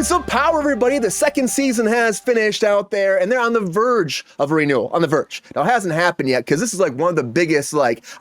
Rings of Power, everybody. The second season has finished out there, and they're on the verge of a renewal. On the verge. Now, it hasn't happened yet, because this is like one of the biggest,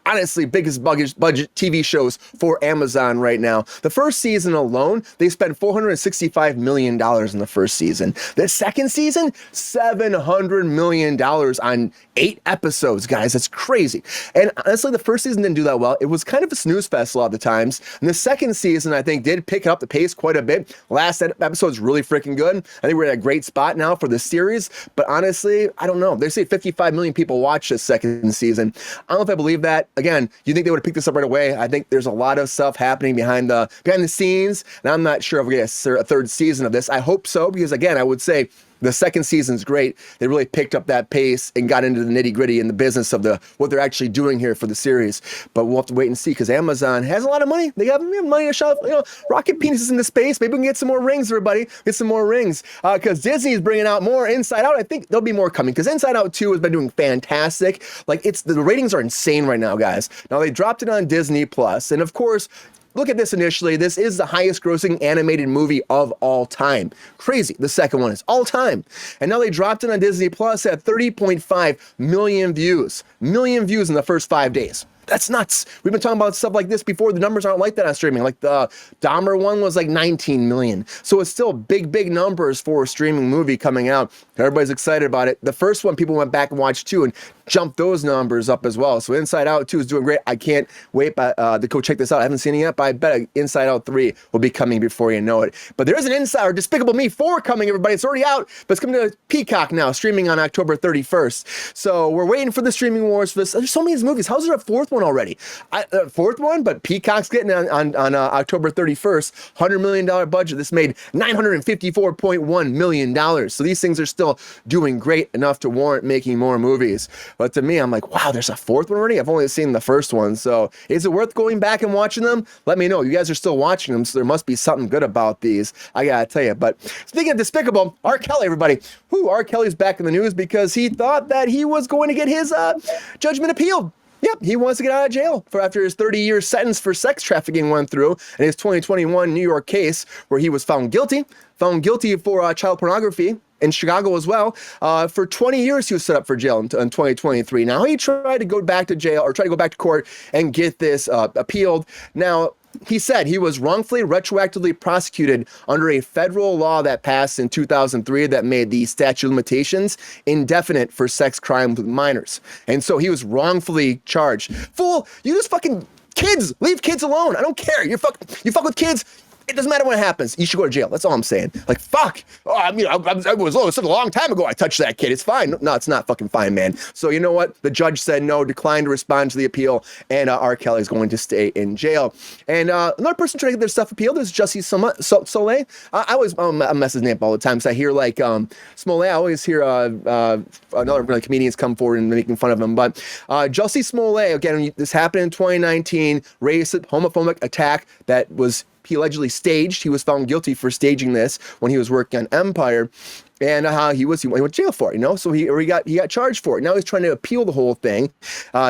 honestly, biggest budget TV shows for Amazon right now. The first season alone, they spent $465 million in the first season. The second season, $700 million on 8 episodes, guys. That's crazy. And honestly, the first season didn't do that well. It was kind of a snooze fest a lot of the times. And the second season, I think, did pick up the pace quite a bit. Last episode's really freaking good. I think we're at a great spot now for the series. But honestly, I don't know. They say 55 million people watched this second season. I don't know if I believe that. Again, you think they would have picked this up right away? I think there's a lot of stuff happening behind the scenes. And I'm not sure if we get a third season of this. I hope so, because again, I would say the second season's great. They really picked up that pace and got into the nitty gritty and the business of what they're actually doing here for the series. But we'll have to wait and see, because Amazon has a lot of money. They have money to shove, rocket penises into space. Maybe we can get some more rings, everybody. Get some more rings. Because Disney is bringing out more Inside Out. I think there'll be more coming, because Inside Out 2 has been doing fantastic. The ratings are insane right now, guys. Now they dropped it on Disney Plus, and of course, look at this initially. This is the highest grossing animated movie of all time. Crazy. The second one is all time. And now they dropped it on Disney Plus at 30.5 million views. Million views in the first 5 days. That's nuts. We've been talking about stuff like this before. The numbers aren't like that on streaming. Like the Dahmer one was like 19 million. So it's still big numbers for a streaming movie coming out. Everybody's excited about it. The first one, people went back and watched too and jumped those numbers up as well. So Inside Out 2 is doing great. I can't wait to go check this out. I haven't seen it yet, but I bet Inside Out 3 will be coming before you know it. But there is an Despicable Me 4 coming, everybody. It's already out, but it's coming to Peacock now, streaming on October 31st. So we're waiting for the streaming wars for this. There's so many of these movies. How's there a fourth one already? Fourth one, but Peacock's getting on October 31st. $100 million budget. This made $954.1 million. So these things are still doing great enough to warrant making more movies. But to me, I'm like, wow, there's a fourth one already? I've only seen the first one. So is it worth going back and watching them? Let me know. You guys are still watching them, so there must be something good about these. I gotta tell you. But speaking of Despicable, R. Kelly, everybody. R. Kelly's back in the news because he thought that he was going to get his judgment appealed. Yep, he wants to get out of jail after his 30-year sentence for sex trafficking went through in his 2021 New York case, where he was found guilty for child pornography in Chicago as well. For 20 years, he was set up for jail in 2023. Now, he tried to go back to jail, or tried to go back to court and get this appealed. Now, he said he was wrongfully retroactively prosecuted under a federal law that passed in 2003 that made the statute of limitations indefinite for sex crimes with minors. And so he was wrongfully charged. Fool, you just fucking kids, leave kids alone. I don't care. You fuck with kids. It doesn't matter what happens. You should go to jail. That's all I'm saying. Like, fuck. Oh, I was a long time ago I touched that kid. It's fine. No, it's not fucking fine, man. So you know what? The judge said no, declined to respond to the appeal, and R. Kelly's going to stay in jail. And another person trying to get their stuff appealed is Jussie Smollett. I always mess his name up all the time. So I hear Smollett. I always hear another comedians come forward and making fun of him. But Jussie Smollett, again, this happened in 2019, racist, homophobic attack that was he allegedly staged. He was found guilty for staging this when he was working on Empire, and he went to jail for it, So he got charged for it. Now he's trying to appeal the whole thing.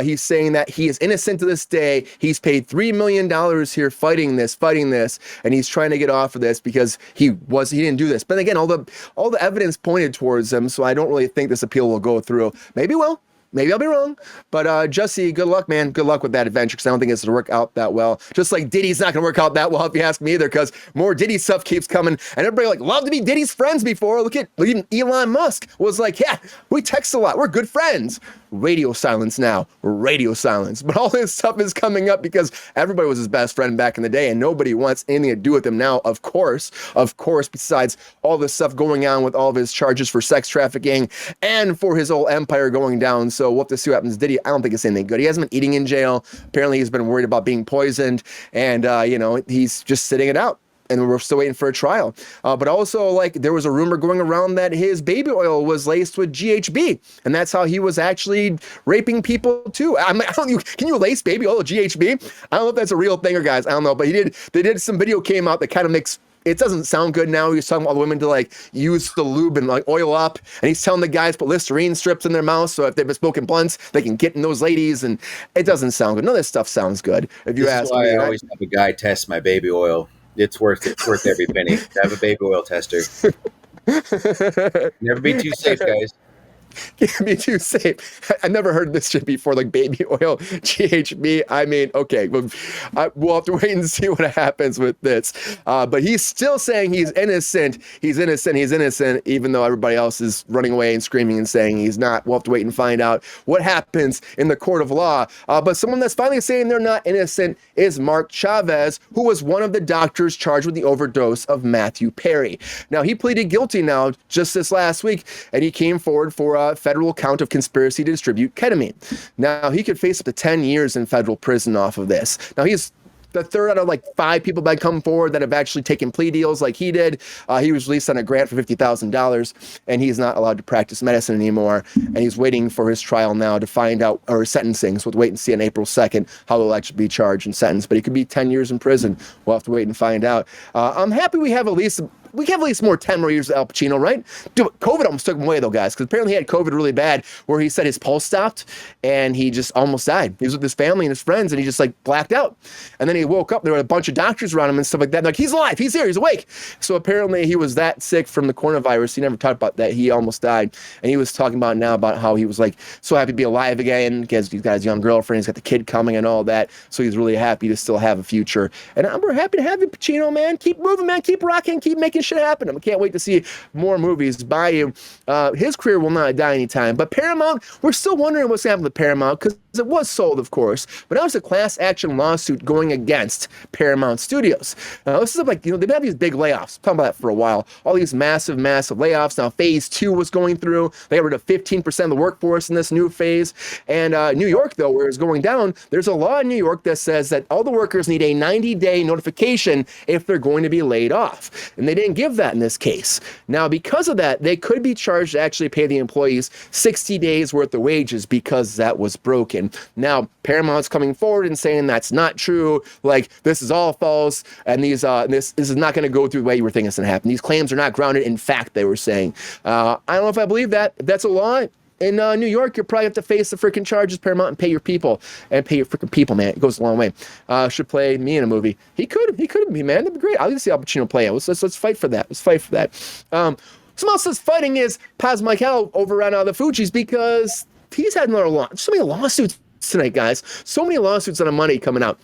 He's saying that he is innocent to this day. He's paid $3 million here fighting this, and he's trying to get off of this because he didn't do this. But again, all the evidence pointed towards him, so I don't really think this appeal will go through. Maybe it will. Maybe I'll be wrong, but Jussie, good luck, man. Good luck with that adventure, because I don't think it's going to work out that well. Just like Diddy's not going to work out that well, if you ask me either, because more Diddy stuff keeps coming, and everybody loved to be Diddy's friends before. Look at even Elon Musk was like, yeah, we text a lot. We're good friends. Radio silence now. Radio silence. But all this stuff is coming up because everybody was his best friend back in the day, and nobody wants anything to do with him now, of course, besides all this stuff going on with all of his charges for sex trafficking and for his whole empire going down. So we'll have to see what happens to Diddy. I don't think it's anything good. He hasn't been eating in jail. Apparently, he's been worried about being poisoned, and, he's just sitting it out. And we're still waiting for a trial. But also, there was a rumor going around that his baby oil was laced with GHB, and that's how he was actually raping people too. Can you lace baby oil with GHB? I don't know if that's a real thing, or guys. I don't know, but some video came out that kind of makes. It doesn't sound good now. He's telling all the women to use the lube and oil up, and he's telling the guys put Listerine strips in their mouth so if they've been smoking blunts, they can get in those ladies. And it doesn't sound good. None of this stuff sounds good. If you ask me, I always have a guy test my baby oil. It's worth it. It's worth every penny. Have a baby oil tester. Never be too safe, guys. Can't be too safe. I never heard this shit before, like baby oil, GHB. I mean, okay, we'll have to wait and see what happens with this. But he's still saying he's innocent. He's innocent. He's innocent, even though everybody else is running away and screaming and saying he's not. We'll have to wait and find out what happens in the court of law. But someone that's finally saying they're not innocent is Mark Chavez, who was one of the doctors charged with the overdose of Matthew Perry. Now, he pleaded guilty now just this last week, and he came forward for a federal count of conspiracy to distribute ketamine. Now, he could face up to 10 years in federal prison off of this. Now, he's the third out of like 5 people that come forward that have actually taken plea deals like he did. He was released on a grant for $50,000, and he's not allowed to practice medicine anymore. And he's waiting for his trial now to find out, or sentencing. So we'll wait and see on April 2nd how he'll actually be charged and sentenced. But he could be 10 years in prison. We'll have to wait and find out. I'm happy we have at least more 10 more years of Al Pacino, right? Dude, COVID almost took him away, though, guys, because apparently he had COVID really bad, where he said his pulse stopped, and he just almost died. He was with his family and his friends, and he just, like, blacked out. And then he woke up. There were a bunch of doctors around him and stuff like that. Like, he's alive. He's here. He's awake. So apparently he was that sick from the coronavirus. He never talked about that. He almost died. And he was talking about now about how he was, like, so happy to be alive again because he's got his young girlfriend. He's got the kid coming and all that. So he's really happy to still have a future. And we're happy to have you, Pacino, man. Keep moving, man. Keep rocking. Keep making shit happen. I can't wait to see more movies by you. His career will not die anytime. But Paramount, we're still wondering what's happening with Paramount because it was sold, of course. But now it's a class action lawsuit going against Paramount Studios. This is like, they've had these big layoffs. Talking about that for a while. All these massive layoffs. Now phase 2 was going through. They got rid of 15% of the workforce in this new phase. And New York, though, where it's going down, there's a law in New York that says that all the workers need a 90-day notification if they're going to be laid off. And they didn't give that in this case. Now, because of that, they could be charged to actually pay the employees 60 days worth of wages because that was broken. Now, Paramount's coming forward and saying that's not true. Like, this is all false, and this is not going to go through the way you were thinking it's going to happen. These claims are not grounded in fact, they were saying. I don't know if I believe that. If that's a law in New York, you probably have to face the freaking charges, Paramount, and pay your people. And pay your freaking people, man. It goes a long way. Should play me in a movie. He could be, man. That'd be great. I'll just see Al Pacino play it. Let's fight for that. Let's fight for that. Someone else that's fighting is Paz Michael over around the Fugees because he's had so many lawsuits tonight, guys. So many lawsuits on the money coming out.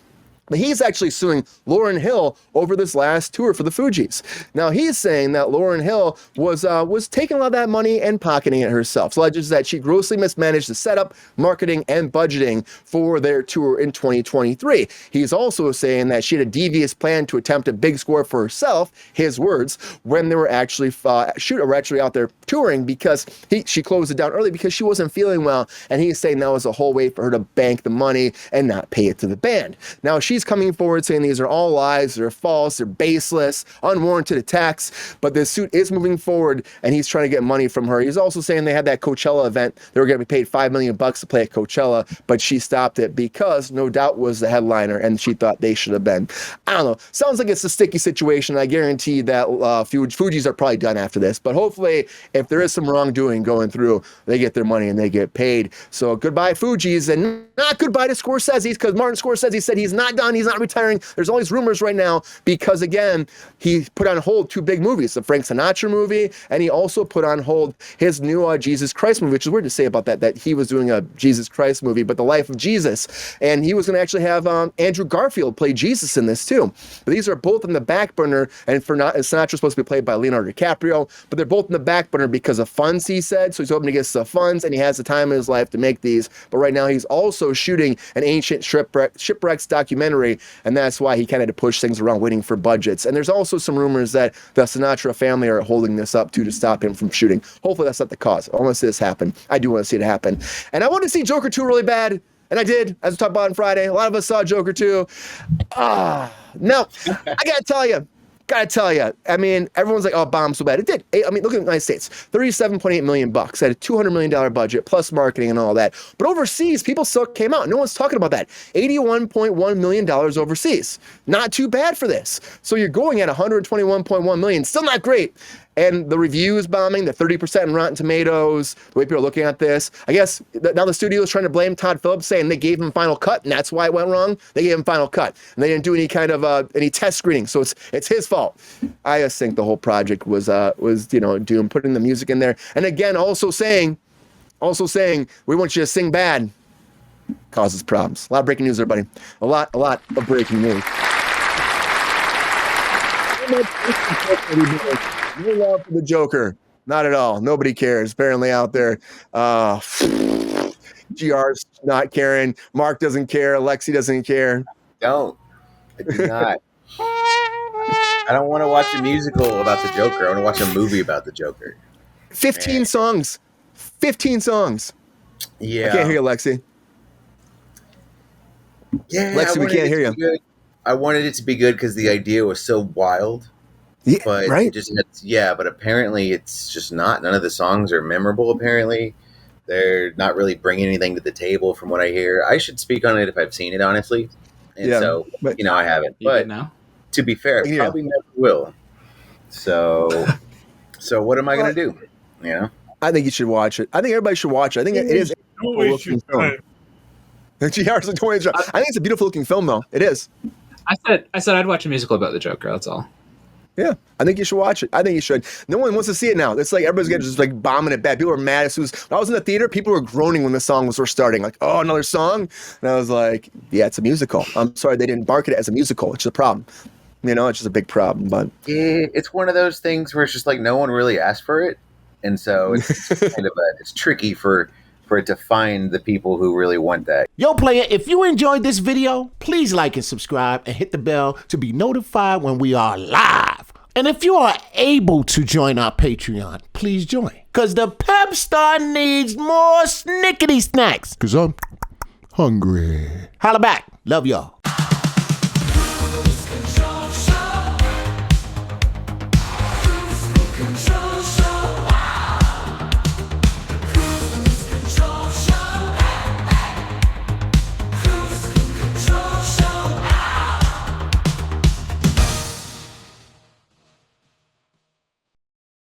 He's actually suing Lauryn Hill over this last tour for the Fugees. Now, he's saying that Lauryn Hill was taking a lot of that money and pocketing it herself. So alleges that she grossly mismanaged the setup, marketing, and budgeting for their tour in 2023. He's also saying that she had a devious plan to attempt a big score for herself, his words, when they were actually out there touring because she closed it down early because she wasn't feeling well. And he's saying that was a whole way for her to bank the money and not pay it to the band. Now, she's coming forward saying these are all lies, they're false, they're baseless, unwarranted attacks, but this suit is moving forward and he's trying to get money from her. He's also saying they had that Coachella event. They were going to be paid $5 million to play at Coachella, but she stopped it because No Doubt was the headliner and she thought they should have been. I don't know. Sounds like it's a sticky situation. I guarantee that Fugees are probably done after this, but hopefully if there is some wrongdoing going through, they get their money and they get paid. So goodbye Fugees and not goodbye to Scorsese because Martin Scorsese said he's not done. He's not retiring. There's all these rumors right now because, again, he put on hold 2 big movies, the Frank Sinatra movie, and he also put on hold his new Jesus Christ movie, which is weird to say about that he was doing a Jesus Christ movie, but The Life of Jesus. And he was going to actually have Andrew Garfield play Jesus in this, too. But these are both in the back burner, and Sinatra's supposed to be played by Leonardo DiCaprio, but they're both in the back burner because of funds, he said. So he's hoping to get some funds, and he has the time in his life to make these. But right now, he's also shooting an ancient shipwrecks documentary, and that's why he kind of had to push things around waiting for budgets. And there's also some rumors that the Sinatra family are holding this up to stop him from shooting. Hopefully that's not the cause. I want to see this happen. I do want to see it happen. And I want to see Joker 2 really bad. And I did, as we talked about on Friday. A lot of us saw Joker 2. Now, I gotta tell you, I mean, everyone's like, oh, bombed so bad. It did. I mean, look at the United States, $37.8 million. Had a $200 million budget, plus marketing and all that. But overseas, people still came out. No one's talking about that. $81.1 million overseas. Not too bad for this. So you're going at $121.1 million. Still not great. And the reviews bombing, the 30% in Rotten Tomatoes, the way people are looking at this. I guess now the studio is trying to blame Todd Phillips, saying they gave him final cut, and that's why it went wrong. They gave him final cut, and they didn't do any kind of any test screening, so it's his fault. I just think the whole project was doomed. Putting the music in there, and again, also saying, we want you to sing bad causes problems. A lot of breaking news there, buddy. A lot of breaking news. No love for the Joker. Not at all. Nobody cares, apparently, out there. GR's not caring. Mark doesn't care. Alexi doesn't care. I do not. I don't want to watch a musical about the Joker. I want to watch a movie about the Joker. 15 songs. 15 songs. Yeah. I can't hear you, Alexi. Yeah, Lexi, we can't hear you. Good. I wanted it to be good because the idea was so wild. Yeah, but right? But apparently it's just not. None of the songs are memorable, apparently. They're not really bringing anything to the table from what I hear. I should speak on it if I've seen it, honestly. And I haven't. But to be fair, I probably never will. So what am I going to do? Yeah. I think you should watch it. I think everybody should watch it. I think it is a beautiful looking film. I think it's a beautiful looking film, though. It is. I said I'd watch a musical about the Joker. That's all. Yeah, I think you should watch it. I think you should. No one wants to see it now. It's like everybody's getting just like bombing it back. People are mad. As soon as I was in the theater, people were groaning when the song was first starting. Like, oh, another song? And I was like, yeah, it's a musical. I'm sorry they didn't market it as a musical. It's just a problem. It's just a big problem. But it's one of those things where it's just like no one really asked for it, and so it's kind of it's tricky for it to find the people who really want that. Yo, player, if you enjoyed this video, please like and subscribe and hit the bell to be notified when we are live. And if you are able to join our Patreon, please join. Because the pep star needs more snickety snacks. Because I'm hungry. Holla back. Love y'all.